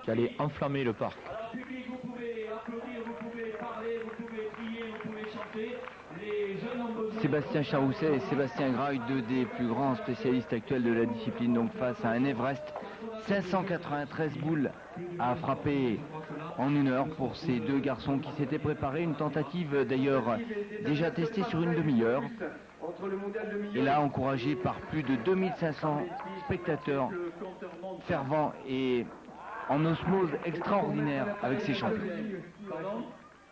qui allait enflammer le parc.
Public, vous pouvez applaudir, vous pouvez parler, vous pouvez crier, vous pouvez chanter. Les jeunes ont besoin...
Sébastien Charousset et Sébastien Graille, deux des plus grands spécialistes actuels de la discipline, donc face à un Everest. 593 boules à frapper en une heure pour ces deux garçons qui s'étaient préparés. Une tentative d'ailleurs déjà testée sur une demi-heure. Et là, encouragé par plus de 2500 spectateurs fervents et en osmose extraordinaire avec ces champions.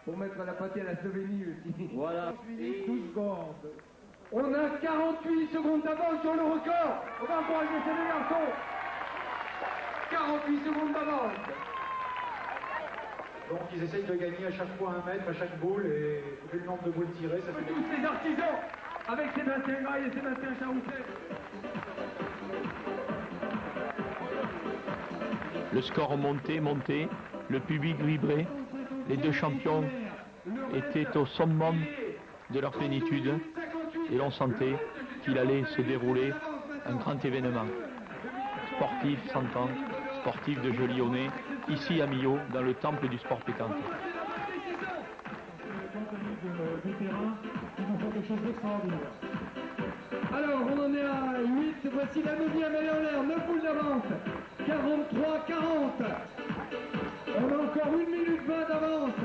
Pour mettre la pâté à la Slovénie aussi. Voilà. 12 secondes. On a 48 secondes d'avance sur le record. On va encourager ces deux garçons. 48 secondes d'avance. Donc ils essayent de gagner à chaque fois un mètre, à chaque boule, et vu le nombre de boules tirées, ça fait tous les artisans avec Sébastien Graille et Sébastien Charousset.
Le score montait, le public vibrait. Les deux champions étaient au summum de leur plénitude et l'on sentait qu'il allait se dérouler un grand événement. Sportif s'entend, sportif de Jolionnet, ici à Millau, dans le temple du sport pétanque.
Alors, on en est à 8, voici la 9e, elle est en l'air, 9 boules d'avance, 43-40. On a encore 1 minute 20 d'avance.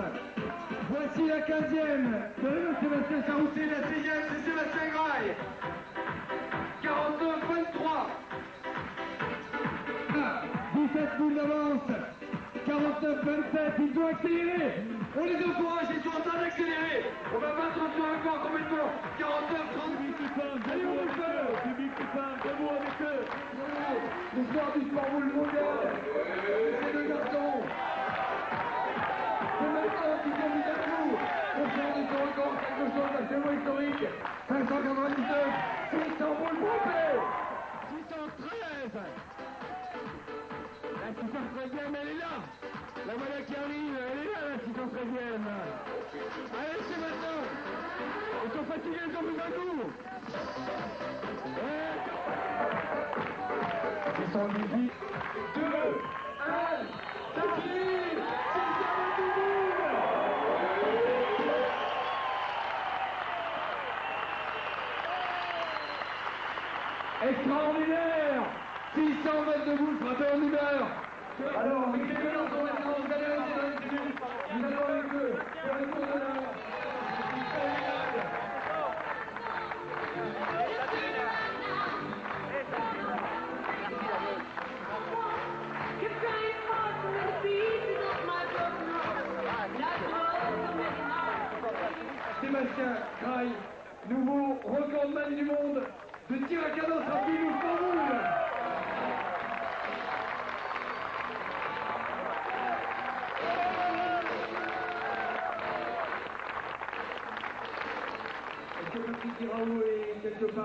Voici la 15e de Sébastien Charousset, la 6e c'est Sébastien Graille. 49-23. 17 boules d'avance. 49-27, ils doivent accélérer. On les encourage, ils sont en train d'accélérer. On va battre un peu encore comme il faut. 49-30. Allez, on le fait. Public qui parle, debout avec eux. L'histoire du sport boule mondial. Ces deux garçons. C'est maintenant qu'ils sont mis à nous. On sort de son record quelque chose d'absolument historique. 599. 613e, elle est là. La voilà qui arrive, elle est là, la 613e. Allez, c'est maintenant. Ils sont fatigués, ils ont besoin de nous. 618, 2, 1, c'est fini. Extraordinaire! 622 boules frappées en 1 heure! Alors, les quelques lancers maintenant, vous allez rester dans les tribunes, nous allons avec eux faire le tour de l'heure. Sébastien Kraï, nouveau recordman du monde de tir à cadence rapide ou sans boule.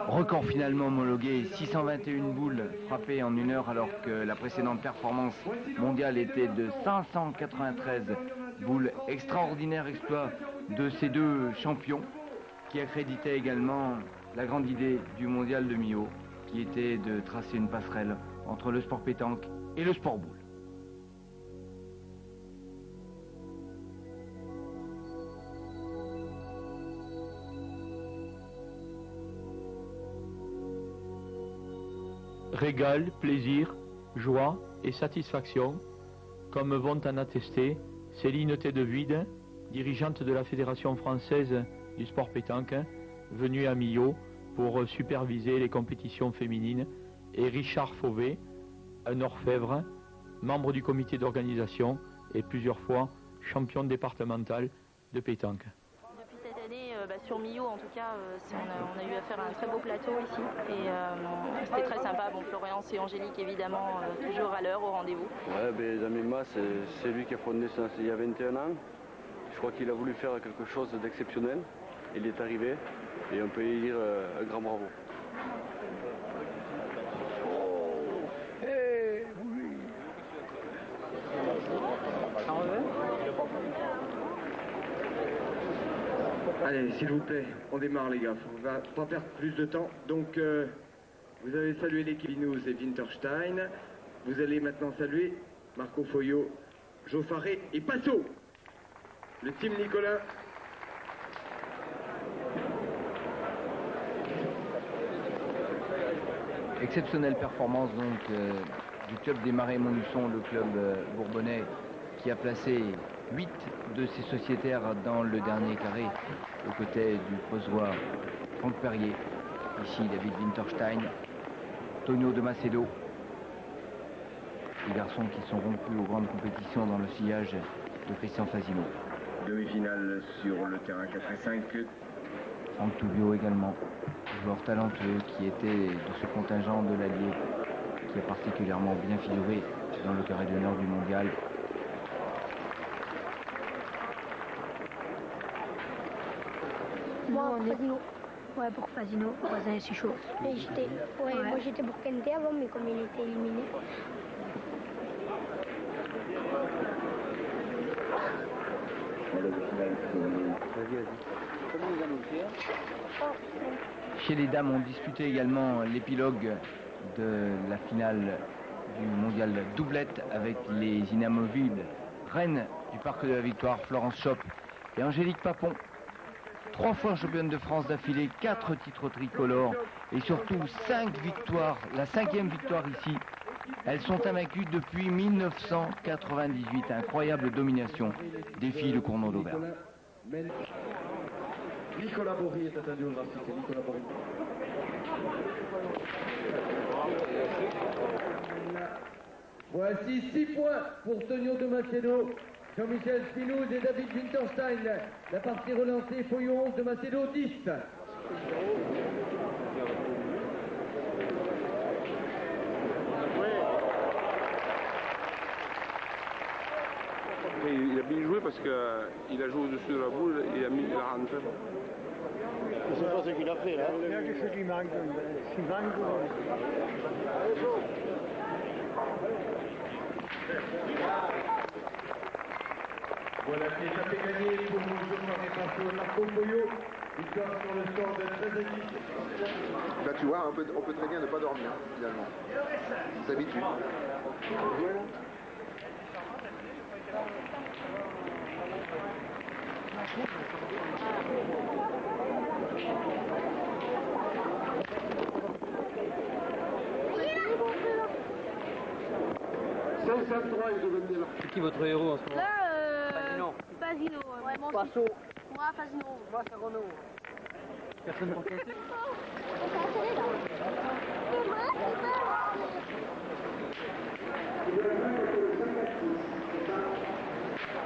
Record finalement homologué, 621 boules frappées en 1 heure alors que la précédente performance mondiale était de 593 boules. Extraordinaire exploit de ces deux champions qui accréditait également la grande idée du mondial de Millau qui était de tracer une passerelle entre le sport pétanque et le sport boule.
Régal, plaisir, joie et satisfaction, comme vont en attester Céline Tedevide, dirigeante de la Fédération française du sport pétanque, venue à Millau pour superviser les compétitions féminines, et Richard Fauvet, un orfèvre, membre du comité d'organisation et plusieurs fois champion départemental de pétanque.
Depuis cette année, sur Millau en tout cas, on a eu affaire à un très beau plateau ici et c'était très sympa. Bon, Florian et Angélique évidemment toujours à l'heure, au rendez-vous.
Ouais, ben, Zamima, c'est lui qui a fondé ça il y a 21 ans. Je crois qu'il a voulu faire quelque chose d'exceptionnel. Il est arrivé et on peut y dire un grand bravo.
Allez, s'il vous plaît, on démarre les gars, on va pas perdre plus de temps. Donc, vous avez salué l'équipe Binous et Winterstein. Vous allez maintenant saluer Marco Foyo, Jo Faré et Passo. Le team Nicolas.
Exceptionnelle performance donc du club des Marais Montluçon, le club bourbonnais qui a placé 8 de ses sociétaires dans le dernier carré aux côtés du posoir Franck Perrier, ici David Winterstein, Tonio de Macedo, les garçons qui sont rompus aux grandes compétitions dans le sillage de Christian Fasino.
Demi-finale sur le terrain 4 et 5.
Franck Toubio également, joueur talentueux qui était de ce contingent de l'Allier, qui a particulièrement bien figuré dans le carré d'honneur du mondial.
Moi, Fasino. Ouais, pour Fasino, voisin c'est chaud. Moi j'étais pour Kente avant, mais comme il était éliminé.
Chez les dames, on disputait également l'épilogue de la finale du mondial doublette avec les inamovibles reines du Parc de la Victoire, Florence Chope et Angélique Papon. 3 fois championne de France d'affilée, 4 titres tricolores et surtout 5 victoires, la 5e victoire ici. Elles sont invaincues depuis 1998, incroyable domination des filles de Cournot d'Auvergne.
Nicolas Bory est attendu au graphique. Nicolas Bory. Voici 6 points pour Tonio de Macedo, Jean-Michel Spinouz et David Winterstein. La partie relancée, Foyo 11 de Macedo 10.
Il a bien joué parce qu'il a joué au-dessus de la boule et il a rentré.
Je ne sais pas ce qu'il a fait là. Il a fait du manque.
Voilà, c'est étape est gagnée pour Geoffrey Passo et Marco Foyo. Victoire sur le score de 13-10.
Là, tu vois, on peut très bien ne pas dormir, finalement. On s'habitue.
C'est qui votre héros en ce moment?
Là, Fasino. Ouais, moi aussi.
Passo.
Moi, Fasino.
Moi, c'est Renaud. Personne pour tenter?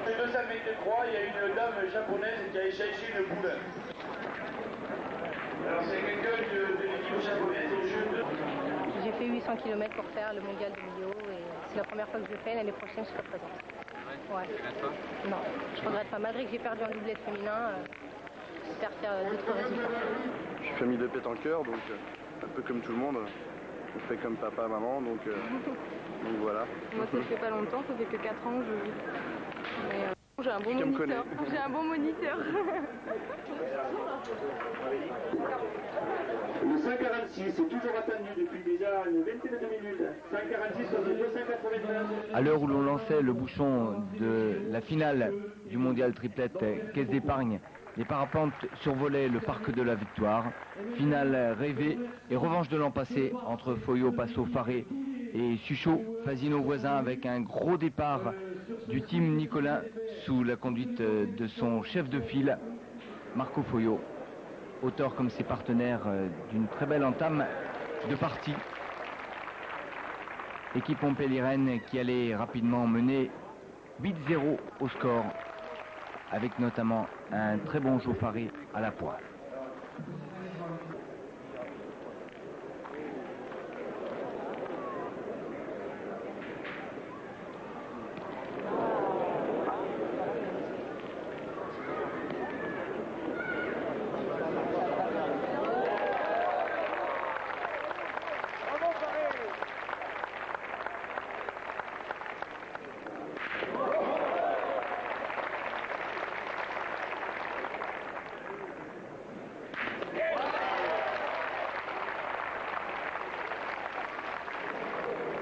Les 200 mètres de croix, il y a une dame japonaise qui a échangé une boule. Alors c'est quelqu'un de l'équipe japonaise au jeu de...
J'ai fait 800 km pour faire le mondial de Millau et c'est la première fois que je le fais. L'année prochaine, je serai présente. Ouais. Tu regrettes pas? Non, je regrette pas. Malgré que j'ai perdu en doublette féminin, j'espère faire d'autres résultats.
Je suis famille de pétanqueurs, donc un peu comme tout le monde. On fait comme papa, maman, donc voilà.
Moi, ça fait pas longtemps, ça fait que 4 ans que je joue. Mais j'ai un bon moniteur. J'ai un bon moniteur.
Le 146 est toujours attendu depuis déjà une vingtaine de minutes. 146 sur le 289.
À l'heure où l'on lançait le bouchon de la finale du mondial triplette Caisse d'épargne, les parapentes survolaient le parc de la Victoire. Finale rêvée et revanche de l'an passé entre Foyo, Passo, Faré et Suchot, Fasino voisin, avec un gros départ du team Nicolin sous la conduite de son chef de file, Marco Foyo, auteur comme ses partenaires d'une très belle entame de partie. Équipe montpelliéraine qui allait rapidement mener 8-0 au score, avec notamment un très bon Joe Faré à la pointe.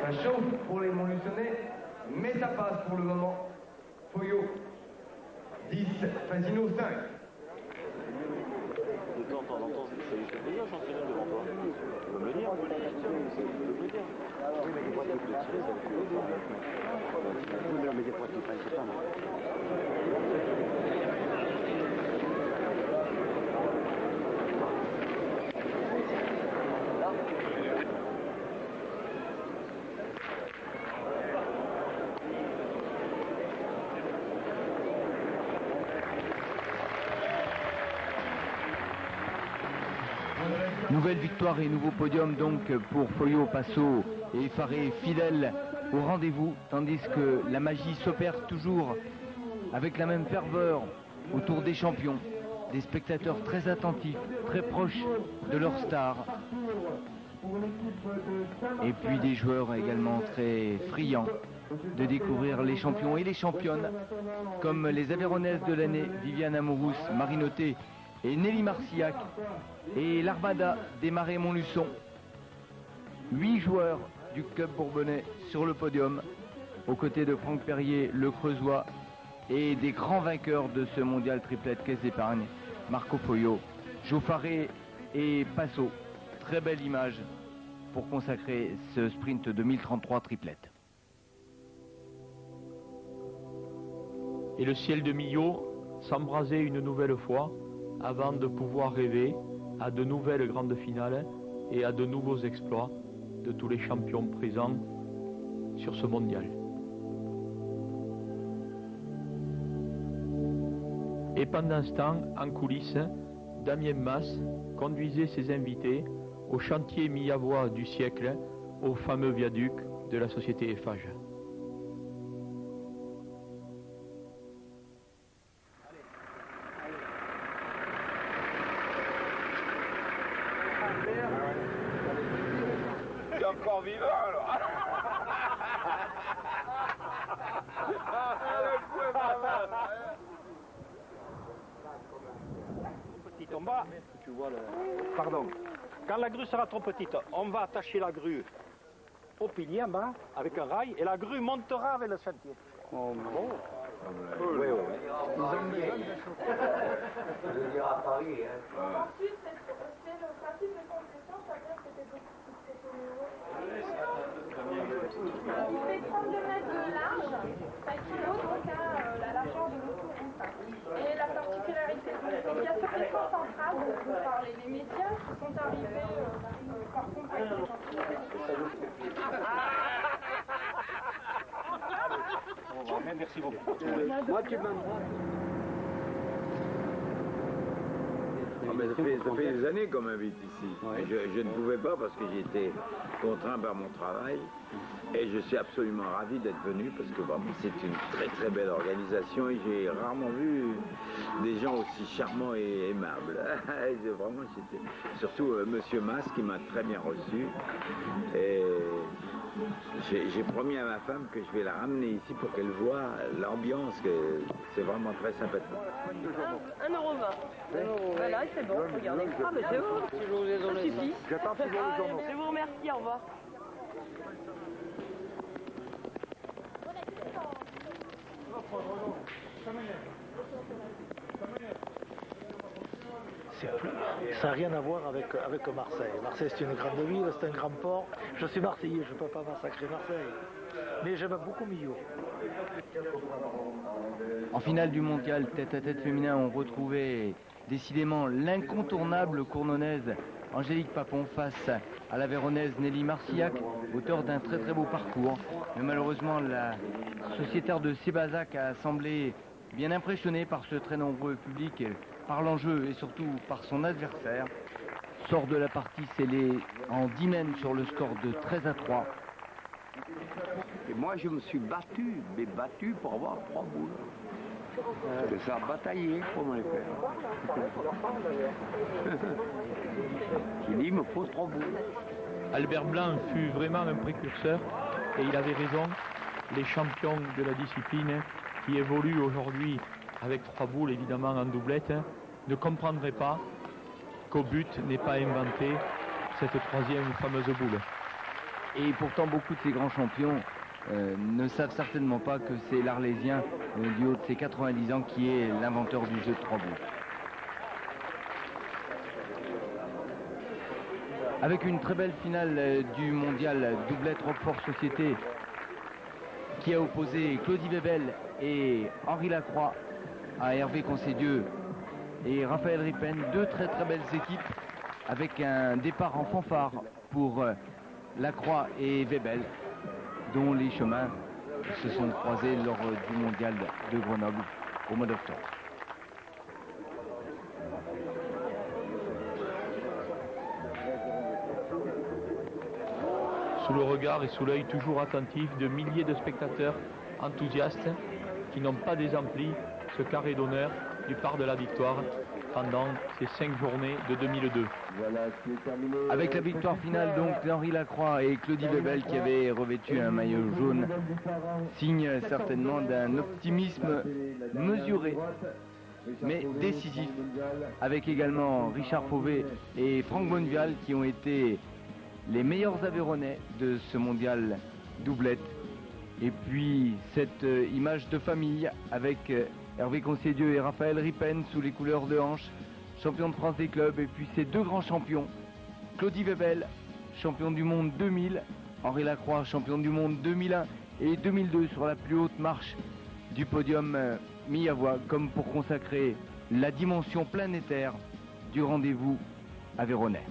Ça chauffe pour les Montluçonnais, mais ça passe pour le moment. Foyo, 10, Fasino, 5.
De temps en temps, ça lui fait plaisir de s'entraîner devant toi. Tu peux me le dire. Tu peux me le dire. Oui, mais des fois, tu peux le tirer, ça me fait plaisir. Mais des fois, tu ne sais pas, moi.
Nouvelle victoire et nouveau podium donc pour Foyo, Passo et Faré, fidèles au rendez-vous, tandis que la magie s'opère toujours avec la même ferveur autour des champions, des spectateurs très attentifs, très proches de leurs stars, et puis des joueurs également très friands de découvrir les champions et les championnes, comme les Aveyronaises de l'année, Viviane Amourousse, Marinoté et Nelly Marcillac, et l'Armada des Marais Montluçon. 8 joueurs du club bourbonnais sur le podium, aux côtés de Franck Perrier, le Creusois, et des grands vainqueurs de ce mondial triplette Caisse d'épargne, Marco Foyo, Joe Faré et Passo. Très belle image pour consacrer ce sprint 2033 triplette.
Et le ciel de Millau s'embrasait une nouvelle fois avant de pouvoir rêver à de nouvelles grandes finales et à de nouveaux exploits de tous les champions présents sur ce mondial. Et pendant ce temps, en coulisses, Damien Masse conduisait ses invités au chantier Millavois du siècle, au fameux viaduc de la société Eiffage.
T'es encore vivant alors. Le coup est pas mal.
vois le...
Pardon. Quand la grue sera trop petite, on va attacher la grue au pilier en bas avec un rail et la grue montera avec le sentier.
Oh, bon.
Oui, oui.
Ils ont mis...
Je veux dire à Paris, hein.
Ensuite, c'est le principe de concession, c'est-à-dire que c'était il fait 32 mètres de large, ça équivaut donc à la largeur de l'autoroute. Et la particularité, c'est qu'il y a sur les points centrales, par les médias qui sont arrivés par compagnie.
Merci beaucoup.
Moi, tu m'en
Ah ben ça fait des années qu'on m'invite ici. Ouais. Je ne pouvais pas parce que j'étais contraint par mon travail. Et je suis absolument ravi d'être venu parce que bon, c'est une très très belle organisation et j'ai rarement vu des gens aussi charmants et aimables. Vraiment, surtout Monsieur Mas qui m'a très bien reçu. Et j'ai promis à ma femme que je vais la ramener ici pour qu'elle voit l'ambiance, que c'est vraiment très sympathique.
1,20 €. Voilà, c'est bon, regardez. Ah, mais c'est bon. Ça suffit.
J'attends toujours le journaux.
Je vous remercie, au revoir.
Ça n'a rien à voir avec Marseille. Marseille, c'est une grande ville, c'est un grand port. Je suis Marseillais, je ne peux pas massacrer Marseille. Mais j'aime beaucoup Millau.
En finale du mondial tête-à-tête féminin, on retrouvait décidément l'incontournable cournonnaise Angélique Papon face à la véronaise Nelly Marcillac, auteur d'un très très beau parcours. Mais malheureusement, la sociétaire de Sébazac a semblé bien impressionnée par ce très nombreux public, par l'enjeu et surtout par son adversaire. Sort de la partie scellée en 10 mènes sur le score de 13-3.
Et moi, je me suis battu pour avoir 3 boules. C'est ça, bataillé pour me les faire. J'ai dit, il me faut 3 boules.
Albert Blanc fut vraiment un précurseur et il avait raison. Les champions de la discipline qui évoluent aujourd'hui avec 3 boules évidemment en doublette ne comprendraient pas qu'au but n'est pas inventé cette 3e fameuse boule.
Et pourtant beaucoup de ces grands champions ne savent certainement pas que c'est l'Arlésien du haut de ses 90 ans qui est l'inventeur du jeu de 3 boules. Avec une très belle finale du mondial doublette Roquefort Société qui a opposé Claudie Webel et Henri Lacroix à Hervé Concedieux et Raphaël Ripen, 2 très très belles équipes avec un départ en fanfare pour Lacroix et Webel, dont les chemins se sont croisés lors du mondial de Grenoble au mois d'octobre.
Sous le regard et sous l'œil toujours attentif de milliers de spectateurs enthousiastes qui n'ont pas désempli ce carré d'honneur du Parc de la Victoire pendant ces 5 journées de 2002.
Avec la victoire finale donc d'Henri Lacroix et Claudie Webel qui avaient revêtu un maillot jaune, signe certainement d'un optimisme mesuré mais décisif, avec également Richard Fauvet et Franck Bonnevial qui ont été les meilleurs Aveyronnais de ce mondial doublette. Et puis cette image de famille avec Hervé Concedieux et Raphaël Ripen sous les couleurs de Hanche, champion de France des clubs, et puis ces 2 grands champions, Claudie Webel, champion du monde 2000, Henri Lacroix, champion du monde 2001 et 2002 sur la plus haute marche du podium Millavois, comme pour consacrer la dimension planétaire du rendez-vous aveyronnais.